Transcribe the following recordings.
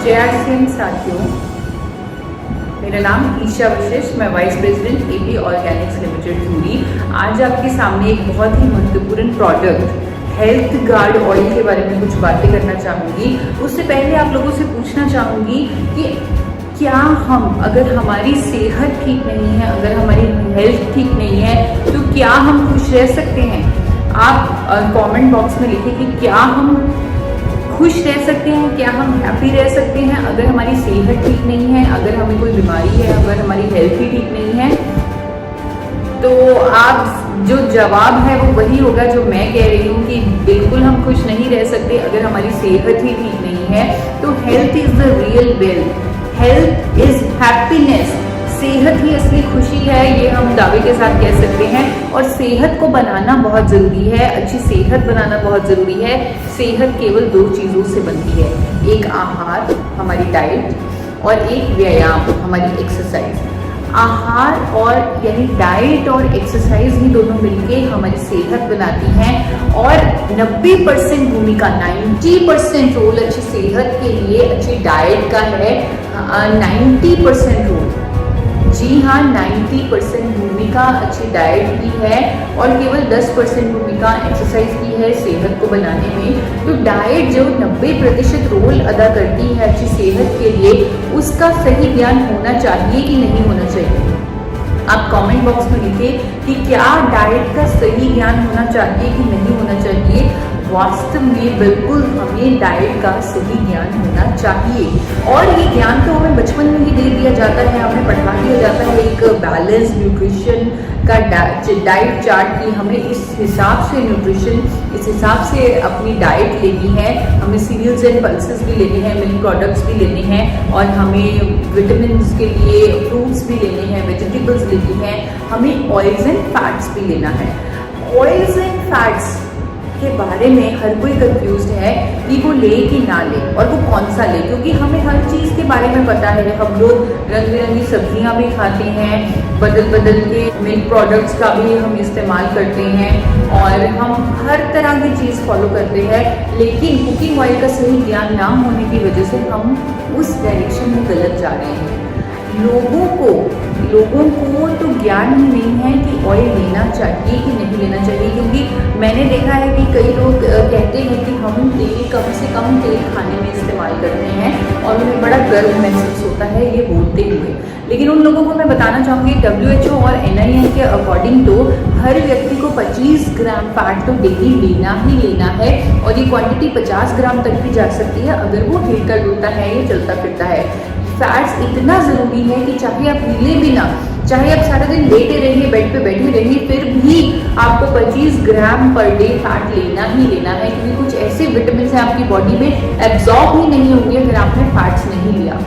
जय सिंह साथियों, मेरा नाम ईशा विशिष्ट, मैं vice president AP organics limited Dhuri. आज आपके सामने एक बहुत ही महत्वपूर्ण प्रोडक्ट हेल्थ गार्ड ऑयल के बारे में कुछ बातें करना चाहूँगी। उससे पहले आप लोगों से पूछना चाहूँगी कि क्या हम, अगर हमारी सेहत ठीक नहीं है, अगर हमारी हेल्थ ठीक नहीं है, तो क्या हम खुश रह सकते हैं? आप कमेंट बॉक्स में लिखें कि क्या हम खुश रह सकते हैं, क्या हम हैप्पी रह सकते हैं अगर हमारी सेहत ठीक नहीं है, अगर हमें कोई बीमारी है, अगर हमारी हेल्थ ही ठीक नहीं है। तो आप जो जवाब है वो वही होगा जो मैं कह रही हूँ कि बिल्कुल हम खुश नहीं रह सकते अगर हमारी सेहत ही ठीक नहीं है। तो health is the real wealth, health is happiness. सेहत ही असली खुशी है, ये हम दावे के साथ कह सकते हैं। और सेहत को बनाना बहुत ज़रूरी है, अच्छी सेहत बनाना बहुत ज़रूरी है। सेहत केवल दो चीज़ों से बनती है, एक आहार, हमारी डाइट, और एक व्यायाम, हमारी एक्सरसाइज। आहार और यानी डाइट और एक्सरसाइज ही दोनों मिलके हमारी सेहत बनाती हैं। और 90% भूमिका, 90% रोल अच्छी सेहत के लिए अच्छी डाइट का है। 90% रोल, जी हाँ, 90% भूमिका अच्छी डाइट की है और केवल 10% भूमिका एक्सरसाइज की है सेहत को बनाने में। तो डाइट जो 90% रोल अदा करती है अच्छी सेहत के लिए, उसका सही ज्ञान होना चाहिए कि नहीं होना चाहिए? आप कमेंट बॉक्स में लिखें कि क्या डाइट का सही ज्ञान होना चाहिए कि नहीं होना चाहिए। वास्तव में बिल्कुल हमें डाइट का सही ज्ञान होना चाहिए, और ये ज्ञान तो हमें बचपन में ही दे दिया जाता है, हमें पढ़ा दिया जाता है एक बैलेंस न्यूट्रिशन का डाइट चार्ट की हमें इस हिसाब से न्यूट्रिशन, इस हिसाब से अपनी डाइट लेनी है। हमें सीरियल्स एंड पल्सेस भी लेने हैं, मिल्क प्रोडक्ट्स भी लेने हैं, और हमें विटामिन के लिए फ्रूट्स भी लेने हैं, वेजिटेबल्स लेनी है, हमें ऑयल्स एंड फैट्स भी लेना है। ऑयल्स एंड फैट्स के बारे में हर कोई कंफ्यूज्ड है कि वो ले कि ना ले, और वो कौन सा ले, क्योंकि हमें हर चीज़ के बारे में पता है। हम लोग रंग बिरंगी सब्जियां भी खाते हैं, बदल बदल के मिल्क प्रोडक्ट्स का भी हम इस्तेमाल करते हैं, और हम हर तरह की चीज़ फॉलो करते हैं। लेकिन कुकिंग ऑयल का सही ज्ञान ना होने की वजह से हम उस डायरेक्शन में गलत जा रहे हैं। लोगों को तो ज्ञान ही नहीं है कि ऑयल लेना चाहिए कि नहीं लेना चाहिए, क्योंकि मैंने देखा है कि कई लोग कहते हैं कि हम तेल कम से कम तेल खाने में इस्तेमाल करते हैं, और उन्हें बड़ा गर्व महसूस होता है ये बोलते हुए। लेकिन उन लोगों को मैं बताना चाहूँगी, WHO और NIN के अकॉर्डिंग तो हर व्यक्ति को 25 ग्राम फैट तो डेली लेना ही लेना है, और ये क्वांटिटी 50 ग्राम तक भी जा सकती है अगर वो हिलता डुलता है या चलता फिरता है। फैट्स इतना ज़रूरी है कि चाहे आप हिले भी ना, चाहे आप सारा दिन लेटे रहिए, बेड पे बैठे रहिए, फिर भी आपको 25 ग्राम पर डे फैट लेना ही लेना है, क्योंकि कुछ ऐसे विटामिन हैं आपकी बॉडी में एब्जॉर्ब ही नहीं होंगे अगर आपने फैट्स नहीं लिया।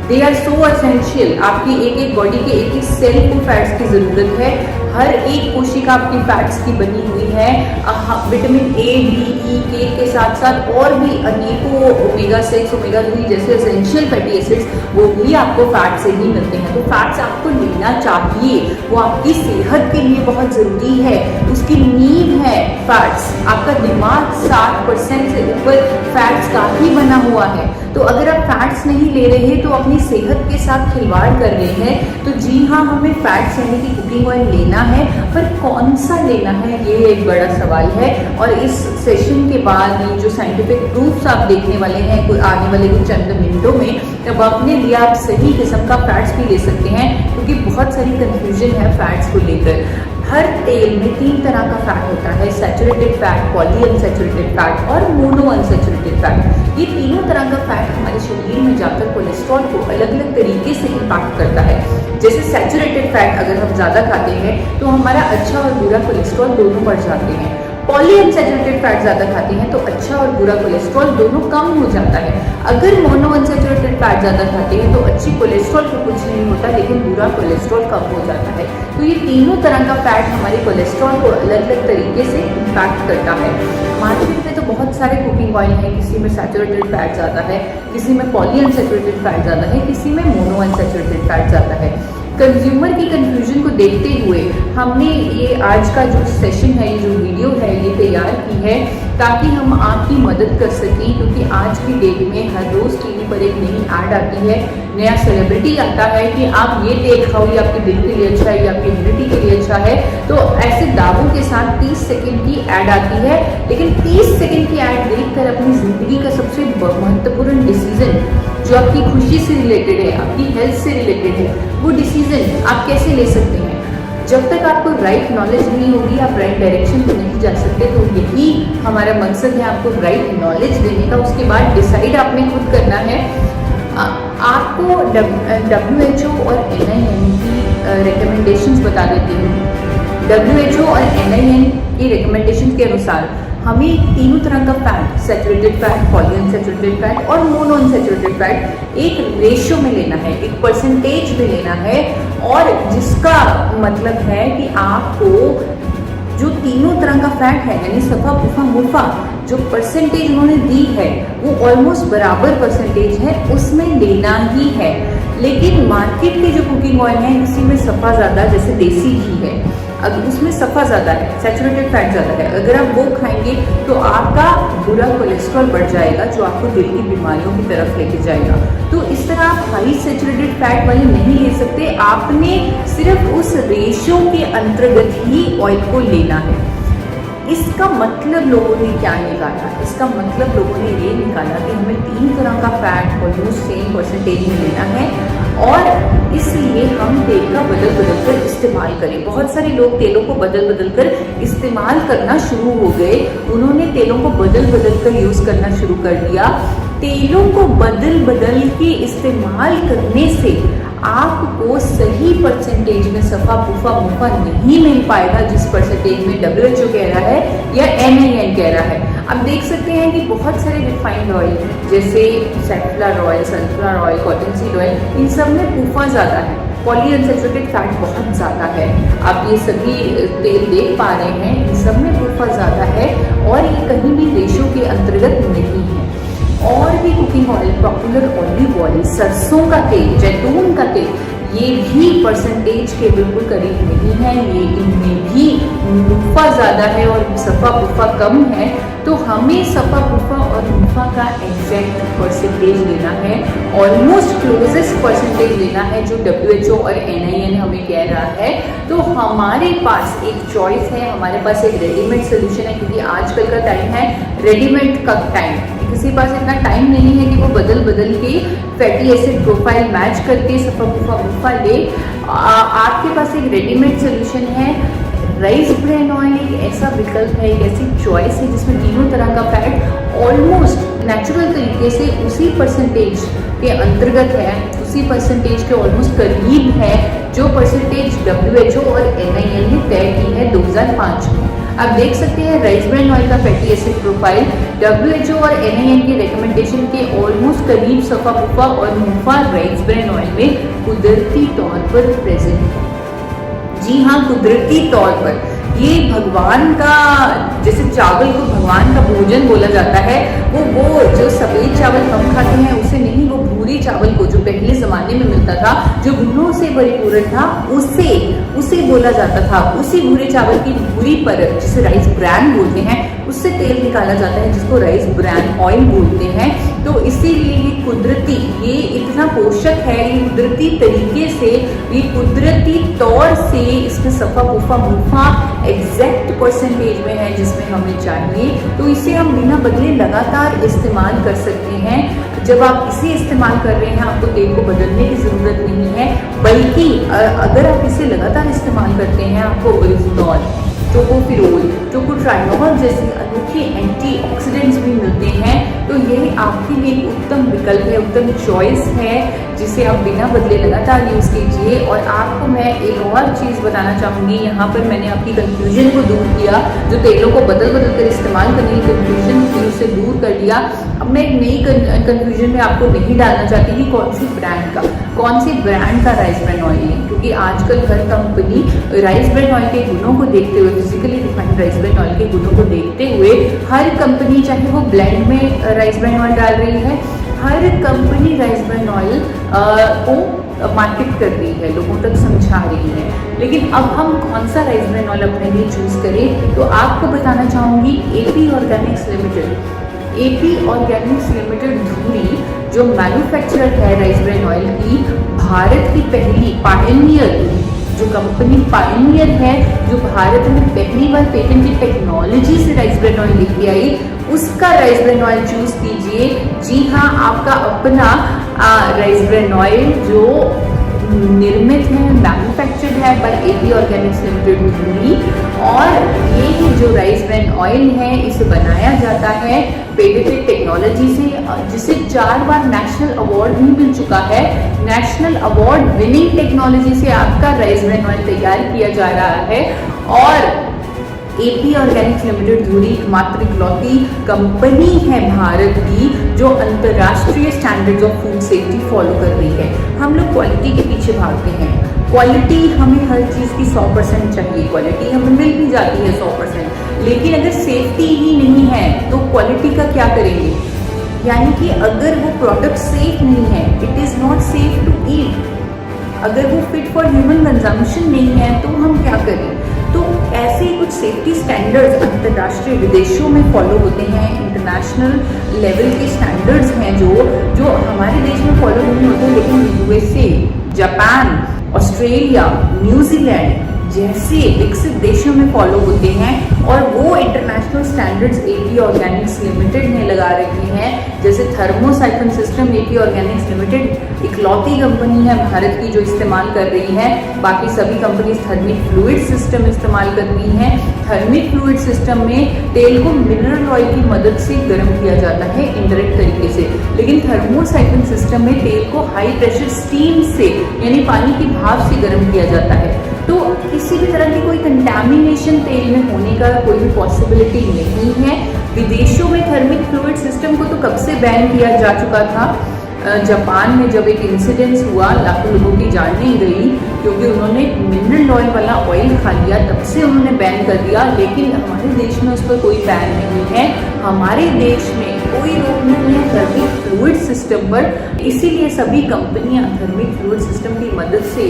They are so essential. आपकी एक एक बॉडी के एक एक सेल को फैट्स की ज़रूरत है। हर एक कोशिका आपकी फैट्स की बनी हुई है। Vitamin A, D, E, K के साथ साथ और भी अनेकों ओमेगा 6, ओमेगा 3 जैसे एसेंशियल फैटी एसिड्स, वो भी आपको फैट से ही मिलते हैं। तो फैट्स आपको लेना चाहिए, वो आपकी सेहत के लिए बहुत ज़रूरी है। उसकी नींव है फैट्स। आपका दिमाग 60% से ऊपर फैट्स का ही बना हुआ है। तो अगर आप फैट्स नहीं ले रहे तो अपनी सेहत के साथ खिलवाड़ कर रहे हैं। तो जी हाँ, हमें फैट्स यानी कि कुकिंग ऑयल लेना है, पर कौन सा लेना है ये एक बड़ा सवाल है। और इस सेशन के बाद जो साइंटिफिक प्रूफ्स आप देखने वाले हैं आने वाले कुछ चंद मिनटों में, तब अपने लिए आप सही किस्म का फैट्स भी ले सकते हैं, क्योंकि बहुत सारी कन्फ्यूजन है फैट्स को लेकर। हर तेल में 3 तरह का फैट होता है, saturated fat, poly unsaturated fat और मोनो अनसैचुरेटेड फैट। ये तीनों तरह का फैट हमारे शरीर में जाकर कोलेस्ट्रॉल को अलग अलग तरीके से इम्पैक्ट करता है। जैसे सैचुरेटेड फैट अगर हम ज़्यादा खाते हैं तो हमारा अच्छा और बुरा कोलेस्ट्रॉल दोनों बढ़ जाते हैं। पॉली अनसैचुरेटेड फैट ज़्यादा खाते हैं तो अच्छा और बुरा कोलेस्ट्रॉल दोनों कम हो जाता है। अगर मोनो अनसैचुरेटेड फैट ज़्यादा खाते हैं तो अच्छी कोलेस्ट्रॉल को कुछ नहीं होता, लेकिन बुरा कोलेस्ट्रॉल कम हो जाता है। तो ये तीनों तरह का फैट हमारे कोलेस्ट्रॉल को अलग अलग तरीके से इम्पैक्ट करता है। मार्केट में तो बहुत सारे कुकिंग ऑयल हैं, किसी में सैचुरेटेड फैट ज़्यादा है, किसी में पॉली अनसैचुरेटेड फैट ज़्यादा है, किसी में मोनो अनसैचुरेटेड फैट ज़्यादा है। कंज्यूमर की कंफ्यूजन को देखते हुए हमने ये आज का जो सेशन है, ये जो वीडियो है, ये तैयार की है ताकि हम आपकी मदद कर सकें, क्योंकि आज की डेट में हर रोज़ टीवी पर एक नई ऐड आती है, नया सेलिब्रिटी आता है कि आप ये तेल खाओ, ये आपके दिल के लिए अच्छा है, ये आपकी इम्यूनिटी के लिए अच्छा है। तो ऐसे दावों के साथ 30 सेकंड की ऐड आती है, लेकिन 30 सेकंड की ऐड देखकर अपनी ज़िंदगी का सबसे महत्वपूर्ण डिसीजन जो आपकी खुशी से रिलेटेड है, आपकी हेल्थ से रिलेटेड है, वो डिसीजन आप कैसे ले सकते हैं? जब तक आपको राइट नॉलेज नहीं होगी, आप राइट डायरेक्शन में नहीं जा सकते। तो यही हमारा मकसद है, आपको राइट नॉलेज देने का। उसके बाद डिसाइड आपने खुद करना है। आपको WHO और NIN की रिकमेंडेशंस बता देती हूँ। WHO और NIN की रिकमेंडेशन के अनुसार हमें तीनों तरह का fat, saturated fat, polyunsaturated fat और मोनोअनसैचुरेटेड फैट एक रेशियो में लेना है, एक परसेंटेज में लेना है। और जिसका मतलब है कि आपको जो तीनों तरह का फैट है, यानी सफ़ा, पुफ़ा, मुफ़ा, जो परसेंटेज उन्होंने दी है वो ऑलमोस्ट बराबर परसेंटेज है, उसमें लेना ही है। लेकिन मार्केट के जो कुकिंग ऑयल है, किसी में सफ़ा ज़्यादा, जैसे देसी घी है, अब उसमें सफ़ा ज़्यादा है, सैचुरेटेड फैट ज़्यादा है। अगर आप वो खाएंगे तो आपका बुरा कोलेस्ट्रॉल बढ़ जाएगा, जो आपको दिल की बीमारियों की तरफ लेके जाएगा। तो इस तरह आप हाई सैचुरेटेड फैट वाले नहीं ले सकते। आपने सिर्फ उस रेशियो के अंतर्गत ही ऑयल को लेना है। इसका मतलब लोगों ने क्या निकाला? इसका मतलब लोगों ने ये निकाला कि हमें 3 तरह का फैट ऑलमोस्ट सेम परसेंटेज में लेना है, और इसलिए हम तेल का बदल बदल कर इस्तेमाल करें। बहुत सारे लोग तेलों को बदल बदल कर इस्तेमाल करना शुरू हो गए। उन्होंने तेलों को बदल बदल कर यूज़ करना शुरू कर दिया। तेलों को बदल बदल के इस्तेमाल करने से आपको सही परसेंटेज में सफ़ा, पुफ़ा, मुफ़ा नहीं मिल पाएगा, जिस परसेंटेज में WHO कह रहा है या NIN कह रहा है। अब देख सकते हैं कि बहुत सारे रिफाइंड ऑयल जैसे safflower oil, sunflower oil, cotton seed oil, इन सब में पुफ़ा ज़्यादा है, पॉलीअनसैचुरेटेड फैट बहुत ज़्यादा है। आप ये सभी तेल देख पा रहे हैं, इन सब में पुफ़ा ज़्यादा है और ये कहीं भी रेशो के अंतर्गत नहीं है। और भी cooking oil, popular olive oil, सरसों का तेल, जैतून का तेल, ये भी परसेंटेज के बिल्कुल करीब नहीं है। ये इनमें भी मुफ़ा ज़्यादा है और सफ़ा पुफ़ा कम है। तो हमें सफ़ा पुफ़ा और मुफ़ा का एग्जैक्ट परसेंटेज लेना है, ऑलमोस्ट क्लोजेस्ट परसेंटेज लेना है जो WHO और NIN हमें कह रहा है। तो हमारे पास एक चॉइस है, हमारे पास एक रेडीमेड सोल्यूशन है, क्योंकि आजकल का टाइम है रेडीमेड का टाइम। किसी पास इतना टाइम नहीं है कि वो बदल बदल के फैटी एसिड प्रोफाइल मैच करके सफ़ा पुफ़ा मुफ़ा ले। आपके पास एक रेडीमेड सोल्यूशन है। राइस ब्रान ऑयल एक ऐसा विकल्प है, एक ऐसी चॉइस है जिसमें तीनों तरह का फैट ऑलमोस्ट नेचुरल तरीके से उसी परसेंटेज के अंतर्गत है, उसी परसेंटेज के ऑलमोस्ट करीब है जो परसेंटेज WHO और NIN ने तय की है 2005 में। आप देख सकते हैं राइस ब्रान ऑयल का फैटी एसिड प्रोफाइल WHO और NIN की रिकमेंडेशन के ऑलमोस्ट करीब सफ़ा पुफ़ा और मुफ़ा राइस ब्रान ऑयल में कुदरती तौर पर प्रेजेंट है। जी हाँ, कुदरती तौर पर। ये भगवान का, जैसे चावल को भगवान का भोजन बोला जाता है, वो जो सफ़ेद चावल हम खाते हैं उसे नहीं, वो भूरे चावल को जो पहले ज़माने में मिलता था, जो गुणों से परिपूर्ण था, उसे बोला जाता था। उसी भूरे चावल की भूरी परत, जिसे राइस ब्रान बोलते हैं, उससे तेल निकाला जाता है, जिसको राइस ब्रान ऑयल बोलते हैं। तो इसीलिए ये कुदरती, ये इतना पोषक है, ये कुदरती तरीके से, ये कुदरती तौर से इसमें सफ़ा पुफ़ा मुफ़ा एग्जैक्ट परसेंटेज में है जिसमें हमें चाहिए। तो इसे हम बिना बदले लगातार इस्तेमाल कर सकते हैं। जब आप इसे इस्तेमाल कर रहे हैं, आपको तेल को बदलने की ज़रूरत नहीं है, बल्कि अगर आप इसे लगातार इस्तेमाल करते हैं, आपको ओरिजिनॉल, टोकोफिरोल, टोकोट्राइनोल जैसे अनोखे एंटीऑक्सीडेंट्स भी मिलते हैं। तो ये आपके लिए एक उत्तम विकल्प है, उत्तम चॉइस है, जिसे आप बिना बदले लगातार यूज़ कीजिए। और आपको मैं एक और चीज़ बताना चाहूँगी, यहाँ पर मैंने आपकी कन्फ्यूजन को दूर किया, जो तेलों को बदल बदल कर इस्तेमाल करने की कन्फ्यूजन थी उसे दूर कर दिया। अब मैं एक नई कन्फ्यूजन में आपको नहीं डालना चाहती कि कौन सी ब्रांड का राइस ब्रान ऑयल है, क्योंकि आजकल हर कंपनी राइस ब्रान ऑयल के गुणों को देखते हुए, physically refined rice bran oil के गुणों को देखते हुए, हर कंपनी चाहे वो ब्लेंड में राइस ब्रान ऑयल डाल रही है हर कंपनी राइस ब्रान ऑयल को मार्केट कर रही है, लोगों तक समझा रही है। लेकिन अब हम कौन सा राइस ब्रान ऑयल अपने लिए चूज़ करें, तो आपको बताना चाहूँगी AP organics limited. AP organics limited धुरी जो मैन्युफैक्चरर है राइस ब्रान ऑयल की, भारत की पहली पायनियर, जो कंपनी पायनियर है, जो भारत में पहली बार पेटेंटेड टेक्नोलॉजी से राइस ब्रान ऑयल लेके आई, उसका राइस ब्रान ऑयल चूज कीजिए। जी हाँ, आपका अपना राइस ब्रान ऑयल जो निर्मित है, मैन्युफैक्चर्ड है बाय एपी ऑर्गेनिक्स लिमिटेड धुरी। और ये जो राइस ब्रान ऑयल है, इसे बनाया जाता है पेटेंटेड टेक्नोलॉजी से, जिसे 4 बार नेशनल अवार्ड भी मिल चुका है। नेशनल अवार्ड विनिंग टेक्नोलॉजी से आपका राइस ब्रान ऑयल तैयार किया जा रहा है। और एपी ऑर्गेनिक्स लिमिटेड धुरी एकमात्र इकलौती कंपनी है भारत की जो अंतर्राष्ट्रीय standards of food safety follow कर रही है। हम लोग क्वालिटी के पीछे भागते हैं, क्वालिटी हमें हर चीज़ की 100% चाहिए, क्वालिटी हमें मिल भी जाती है 100%, लेकिन अगर सेफ्टी ही नहीं है तो क्वालिटी का क्या करेंगे। यानी कि अगर वो प्रोडक्ट सेफ नहीं है, it is not safe to eat, अगर वो फिट फॉर ह्यूमन कंजम्पशन नहीं है तो हम क्या करें। तो ऐसे ही कुछ सेफ्टी स्टैंडर्ड्स अंतर्राष्ट्रीय विदेशों में फॉलो होते हैं, इंटरनेशनल लेवल के स्टैंडर्ड्स हैं जो हमारे देश में फॉलो नहीं होते, लेकिन यूएसए, जापान, ऑस्ट्रेलिया, न्यूजीलैंड जैसे विकसित देशों में फॉलो होते हैं। और वो international standards AP organics limited ने लगा रखे हैं। जैसे थर्मोसाइक्लिन सिस्टम एपी ऑर्गेनिक्स लिमिटेड इकलौती कंपनी है भारत की जो इस्तेमाल कर रही है, बाकी सभी कंपनीज थर्मिक फ्लूइड सिस्टम इस्तेमाल करती हैं। थर्मिक फ्लूइड सिस्टम में तेल को मिनरल ऑयल की मदद से गर्म किया जाता है इनडायरेक्ट तरीके से, लेकिन थर्मोसाइक्लिन सिस्टम में तेल को हाई प्रेशर स्टीम से यानी पानी की भाप से गर्म किया जाता है। तो किसी भी तरह की कोई कंटैमिनेशन तेल में होने का कोई भी पॉसिबिलिटी नहीं है। विदेशों में थर्मिक फ्लूइड सिस्टम को तो कब से बैन किया जा चुका था। जापान में जब एक इंसिडेंस हुआ, लाखों लोगों की जान नहीं गई क्योंकि उन्होंने मिनरल ऑयल वाला ऑयल खा लिया, तब से उन्होंने बैन कर दिया। लेकिन हमारे देश में उस पर कोई बैन नहीं है, हमारे देश में कोई रोक नहीं है थर्मिक फ्लूइड सिस्टम पर। इसीलिए सभी कंपनियां थर्मिक फ्लूइड सिस्टम की मदद से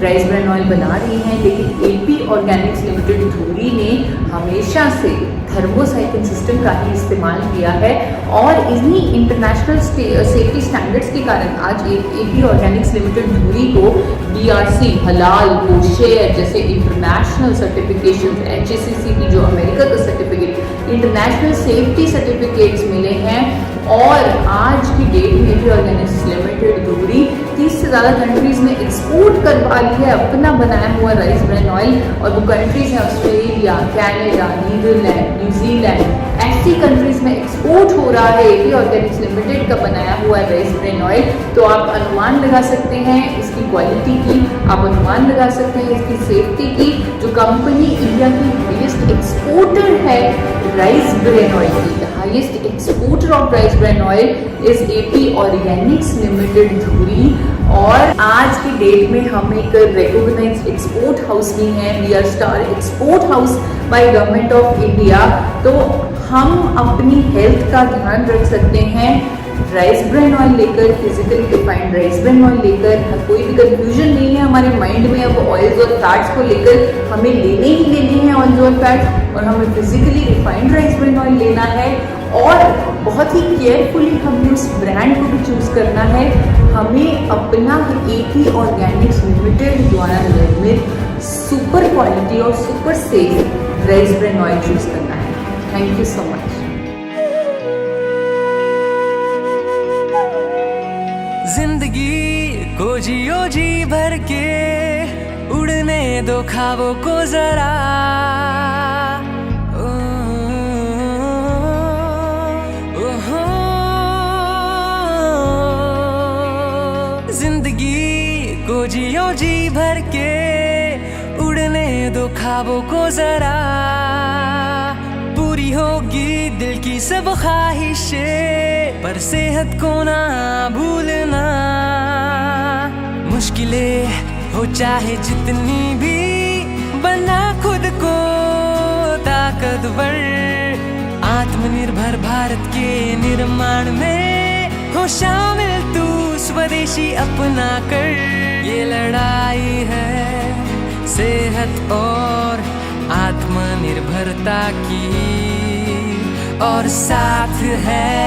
राइस ब्रान ऑयल बना रही हैं। लेकिन एपी ऑर्गेनिक्स लिमिटेड धुरी ने हमेशा से थर्मोसाइक्लिन सिस्टम का ही इस्तेमाल किया है। और इन्हीं इंटरनेशनल सेफ्टी स्टैंडर्ड्स के कारण आज एपी ऑर्गेनिक्स लिमिटेड धुरी को बीआरसी, हलाल, कोशेर जैसे इंटरनेशनल सर्टिफिकेशन, HACCP जो अमेरिका का सर्टिफिकेट, इंटरनेशनल सेफ्टी सर्टिफिकेट्स मिले हैं। और आज की डेट में एपी ऑर्गेनिक्स लिमिटेड धुरी 30 से ज़्यादा कंट्रीज में एक्सपोर्ट कर पा रही है अपना बनाया हुआ राइस ब्रान ऑयल। और वो कंट्रीज हैं ऑस्ट्रेलिया, कनाडा, नीदरलैंड, न्यूजीलैंड, ऐसी कंट्रीज में एक्सपोर्ट हो रहा है एपी ऑर्गेनिक्स लिमिटेड का बनाया हुआ राइस ब्रान ऑयल। तो आप अनुमान लगा सकते हैं इसकी क्वालिटी की, आप अनुमान लगा सकते हैं इसकी सेफ्टी की। जो कंपनी इंडिया की हाईएस्ट एक्सपोर्टर है राइस ब्रान ऑयल की, the highest exporter of rice bran oil is AP organics limited धुरी। और आज की डेट में हम एक रिकॉग्नाइज्ड एक्सपोर्ट हाउस भी हैं, we are star export house by government of India. तो हम अपनी हेल्थ का ध्यान रख सकते हैं राइस ब्रान ऑयल लेकर, physically refined rice bran oil लेकर। कोई भी कंफ्यूजन नहीं है हमारे माइंड में अब ऑयल्स और फैट्स को लेकर, हमें लेने ही लेने हैं ऑयल्स और फैट्स, और हमें physically refined rice bran oil लेना है। और बहुत ही केयरफुली हमें उस ब्रांड को भी चूज़ करना है। हमें अपना एपी ऑर्गेनिक्स लिमिटेड द्वारा निर्मित सुपर क्वालिटी और super safe rice bran oil choose करना है। Thank you so much. जिंदगी को जियो जी भर के, उड़ने दो ख्वाबों को जरा। जिंदगी को जियो जी भर के, उड़ने दो ख्वाबों को जरा। पूरी होगी दिल की सब ख्वाहिशें, पर सेहत को ना भूलना। मुश्किलें हो चाहे जितनी भी, बना खुद को ताकतवर। आत्मनिर्भर भारत के निर्माण में हो शामिल तू स्वदेशी अपना कर। ये लड़ाई है सेहत और आत्मनिर्भरता की, और साथ है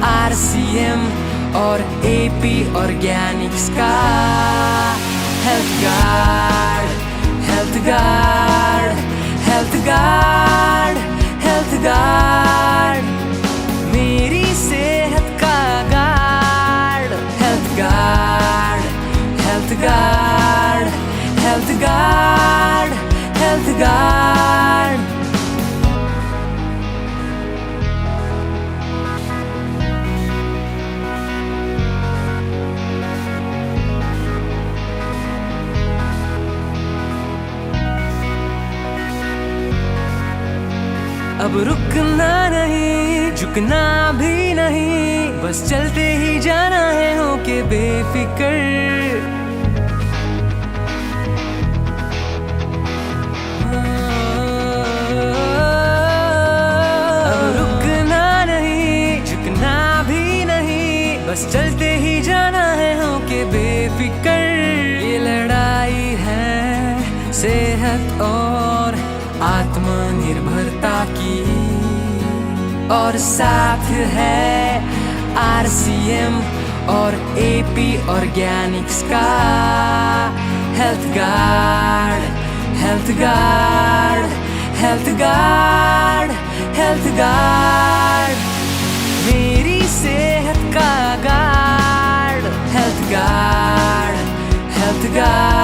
RCM और AP ऑर्गेनिक्स का। Health guard, health guard, health guard, health guard, मेरी सेहत का guard. Health guard, health guard, health guard, health guard. अब रुकना नहीं, झुकना भी नहीं, बस चलते ही जाना है होके बेफिक्र। अब रुकना नहीं, झुकना भी नहीं, बस चलते ही जाना है होके बेफिक्र। ये लड़ाई है सेहत और आत्मनिर्भरता की, और साथ है RCM और AP ऑर्गेनिक्स का। Health guard, health guard, health guard, health guard, मेरी सेहत का guard. Health guard, health guard,